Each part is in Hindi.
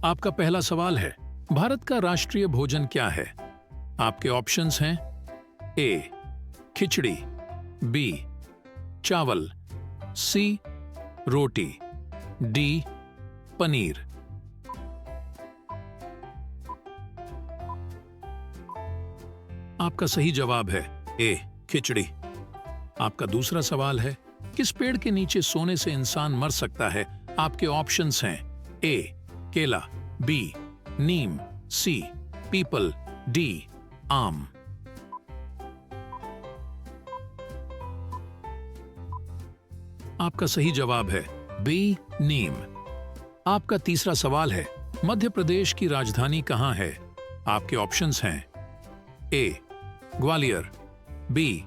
आपका पहला सवाल है, भारत का राष्ट्रीय भोजन क्या है? आपके ऑप्शंस हैं ए खिचड़ी, बी चावल, सी रोटी, डी पनीर। आपका सही जवाब है ए खिचड़ी। आपका दूसरा सवाल है, किस पेड़ के नीचे सोने से इंसान मर सकता है? आपके ऑप्शंस हैं ए केला, बी नीम, सी पीपल, डी आम। आपका सही जवाब है बी नीम। आपका तीसरा सवाल है, मध्य प्रदेश की राजधानी कहाँ है? आपके ऑप्शंस हैं ए ग्वालियर, बी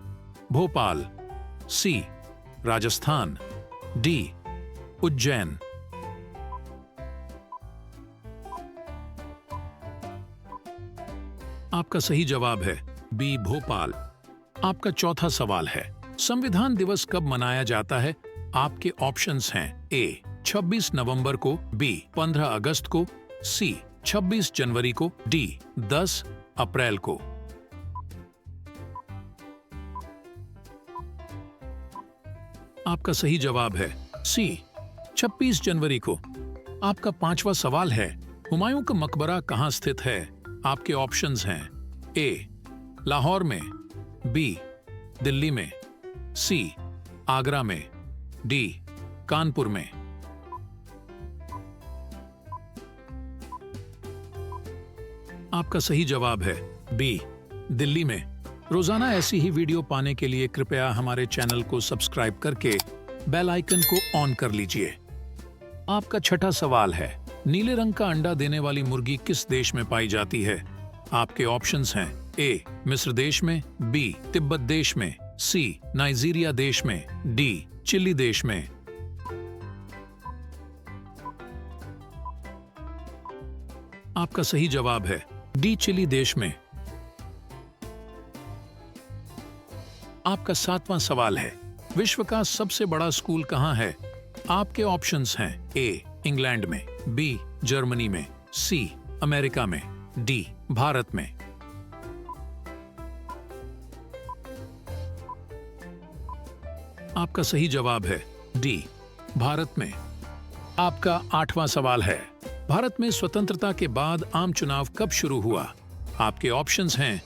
भोपाल, सी राजस्थान, डी उज्जैन। आपका सही जवाब है बी भोपाल। आपका चौथा सवाल है, संविधान दिवस कब मनाया जाता है? आपके ऑप्शंस हैं ए 26 नवंबर को, बी 15 अगस्त को, सी 26 जनवरी को, डी 10 अप्रैल को। आपका सही जवाब है सी 26 जनवरी को। आपका पांचवा सवाल है, हुमायूं का मकबरा कहां स्थित है? आपके ऑप्शंस हैं ए लाहौर में, बी दिल्ली में, सी आगरा में, डी कानपुर में। आपका सही जवाब है बी दिल्ली में। रोजाना ऐसी ही वीडियो पाने के लिए कृपया हमारे चैनल को सब्सक्राइब करके बेल आइकन को ऑन कर लीजिए। आपका छठा सवाल है, नीले रंग का अंडा देने वाली मुर्गी किस देश में पाई जाती है? आपके ऑप्शंस हैं ए मिस्र देश में, बी तिब्बत देश में, सी नाइजीरिया देश में, डी चिली देश में। आपका सही जवाब है डी चिली देश में। आपका सातवां सवाल है, विश्व का सबसे बड़ा स्कूल कहां है? आपके ऑप्शंस हैं ए इंग्लैंड में, बी जर्मनी में, सी अमेरिका में, डी भारत में। आपका सही जवाब है डी भारत में। आपका आठवां सवाल है, भारत में स्वतंत्रता के बाद आम चुनाव कब शुरू हुआ? आपके ऑप्शंस हैं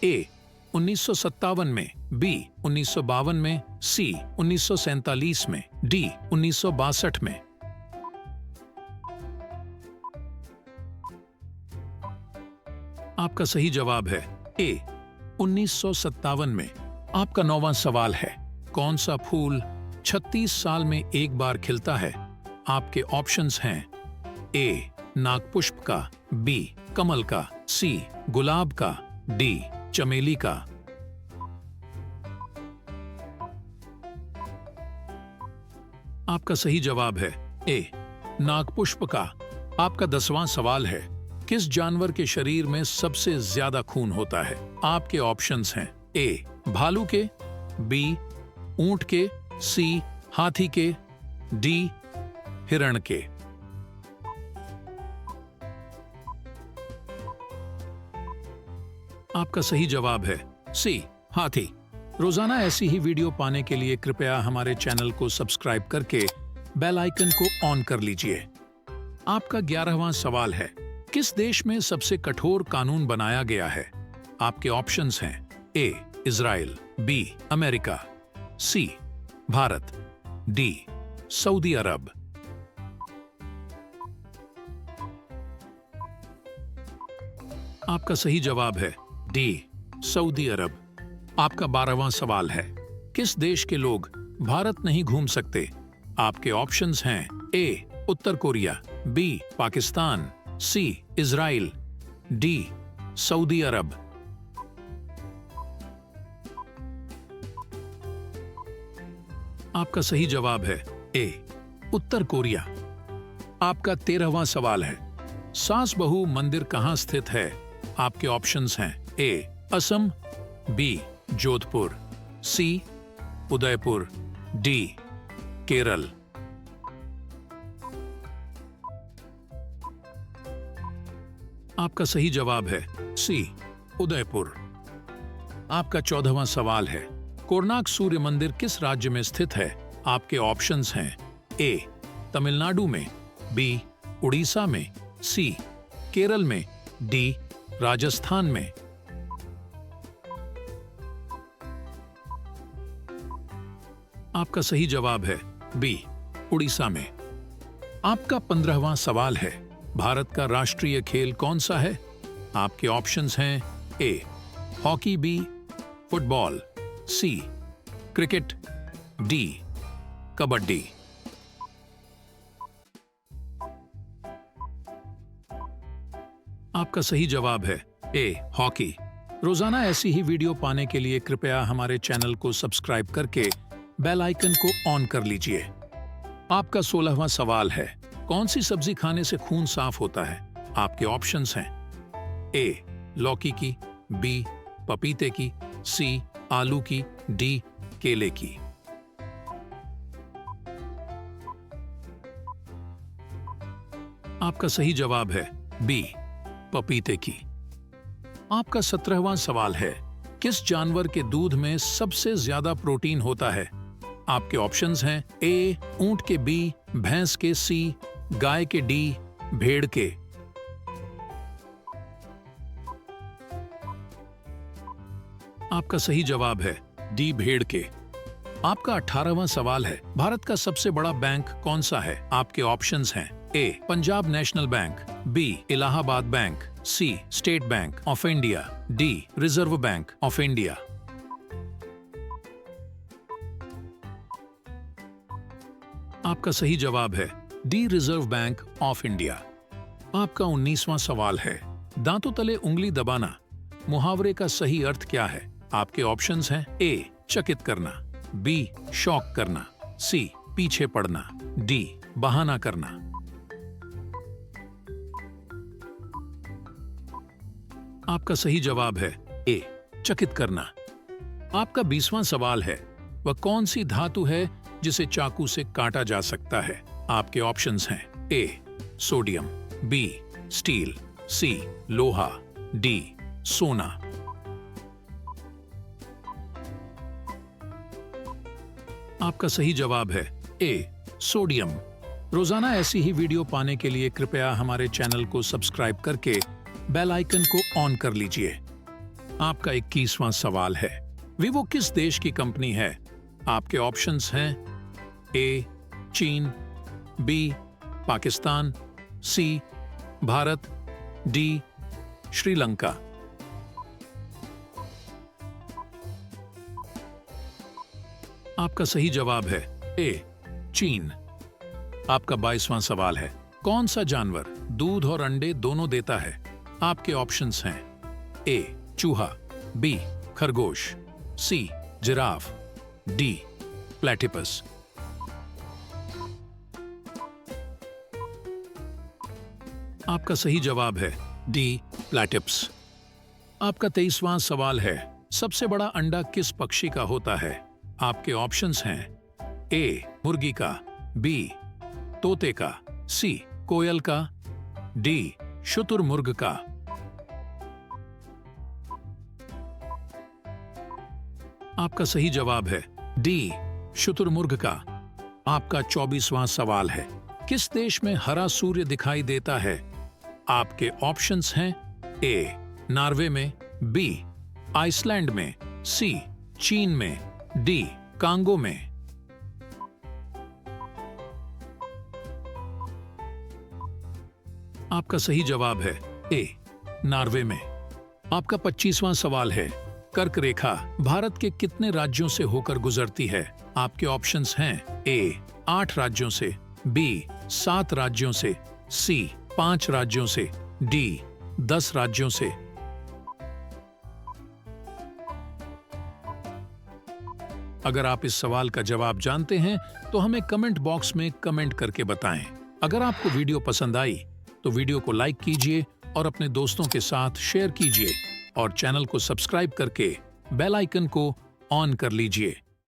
ए 1957 में, बी 1952 में, सी 1947 में, डी 1962 में। आपका सही जवाब है ए 1957 में। आपका नौवां सवाल है, कौन सा फूल 36 साल में एक बार खिलता है? आपके ऑप्शंस हैं ए नागपुष्प का, बी कमल का, सी गुलाब का, डी चमेली का। आपका सही जवाब है ए नागपुष्प का। आपका 10वां सवाल है, किस जानवर के शरीर में सबसे ज्यादा खून होता है? आपके ऑप्शंस हैं ए भालू के, बी ऊंट के, सी हाथी के, डी हिरण के। आपका सही जवाब है सी हाथी। रोजाना ऐसी ही वीडियो पाने के लिए कृपया हमारे चैनल को सब्सक्राइब करके बेल आइकन को ऑन कर लीजिए। आपका 11वां सवाल है, किस देश में सबसे कठोर कानून बनाया गया है? आपके ऑप्शंस हैं ए इजराइल, बी अमेरिका, सी भारत, डी सऊदी अरब। आपका सही जवाब है डी सऊदी अरब। आपका 12वां सवाल है, किस देश के लोग भारत नहीं घूम सकते? आपके ऑप्शंस हैं ए उत्तर Korea, B Pakistan, C Israel, D Saudi अरब। आपका सही जवाब है ए उत्तर कोरिया। आपका 13वां सवाल है, सास बहू मंदिर कहां स्थित है? आपके ऑप्शंस हैं ए असम, बी जोधपुर, सी उदयपुर, डी केरल। आपका सही जवाब है सी, उदयपुर। आपका 14वां सवाल है, कोणार्क सूर्य मंदिर किस राज्य में स्थित है? आपके ऑप्शंस हैं ए, तमिलनाडु में, बी, उड़ीसा में, सी, केरल में, डी, राजस्थान में। आपका सही जवाब है बी, उड़ीसा में। आपका 15वां सवाल है, भारत का राष्ट्रीय खेल कौन सा है? आपके ऑप्शंस हैं ए, हॉकी, बी, फुटबॉल, सी, क्रिकेट, डी, कबड्डी। आपका सही जवाब है ए, हॉकी। रोजाना ऐसी ही वीडियो पाने के लिए कृपया हमारे चैनल को सब्सक्राइब करके बेल आइकन को ऑन कर लीजिए। आपका 16वां सवाल है, कौन सी सब्जी खाने से खून साफ होता है? आपके ऑप्शंस हैं ए, लौकी की, बी, पपीते की, सी, आलू की, डी, केले की। आपका सही जवाब है बी, पपीते की। आपका 17वां सवाल है, किस जानवर के दूध में सबसे ज्यादा प्रोटीन होता है? आपके ऑप्शंस हैं ए, ऊंट के, बी, भैंस के, सी, गाय के, डी, भेड़ के। आपका सही जवाब है डी, भेड़ के। आपका 18वां सवाल है, भारत का सबसे बड़ा बैंक कौन सा है? आपके ऑप्शंस हैं A, Punjab National Bank, B, Allahabad Bank, C, State Bank of India, D, Reserve Bank of India. आपका सही जवाब है D, Reserve Bank of India. आपका 19वां सवाल है, दांतों तले उंगली दबाना मुहावरे का सही अर्थ क्या है? आपके ऑप्शंस हैं ए, चकित करना, बी, शॉक करना, सी, पीछे पड़ना, डी, बहाना करना। आपका सही जवाब है ए, चकित करना। आपका 20वां सवाल है, वह कौन सी धातु है जिसे चाकू से काटा जा सकता है? आपके ऑप्शंस हैं ए, सोडियम, बी, स्टील, सी, लोहा, डी, सोना। आपका सही जवाब है ए, सोडियम। रोजाना ऐसी ही वीडियो पाने के लिए कृपया हमारे चैनल को सब्सक्राइब करके बेल आइकन को ऑन कर लीजिए। आपका 21वां सवाल है, वीवो किस देश की कंपनी है? आपके ऑप्शंस हैं ए, चीन, बी, पाकिस्तान, सी, भारत, डी, श्रीलंका। आपका सही जवाब है ए, चीन। आपका 22वां सवाल है, कौन सा जानवर दूध और अंडे दोनों देता है? आपके ऑप्शंस हैं ए, चूहा, बी, खरगोश, सी, जिराफ, डी, प्लेटिपस। आपका सही जवाब है डी, प्लेटिपस। आपका 23वां सवाल है, सबसे बड़ा अंडा किस पक्षी का होता है? आपके ऑप्शंस हैं ए, मुर्गी का, बी, तोते का, सी, कोयल का, डी, शुतुरमुर्ग का। आपका सही जवाब है डी, शुतुरमुर्ग का। आपका 24वां सवाल है, किस देश में हरा सूर्य दिखाई देता है? आपके ऑप्शंस हैं ए, नॉर्वे में, बी, आइसलैंड में, सी, चीन में, डी, कांगो में। आपका सही जवाब है ए, नॉर्वे में। आपका 25वां सवाल है, कर्क रेखा भारत के कितने राज्यों से होकर गुजरती है? आपके ऑप्शंस हैं ए, 8 राज्यों से, बी, 7 राज्यों से, सी, 5 राज्यों से, डी, 10 राज्यों से। अगर आप इस सवाल का जवाब जानते हैं तो हमें कमेंट बॉक्स में कमेंट करके बताएं। अगर आपको वीडियो पसंद आई तो वीडियो को लाइक कीजिए और अपने दोस्तों के साथ शेयर कीजिए और चैनल को सब्सक्राइब करके बेल आइकन को ऑन कर लीजिए।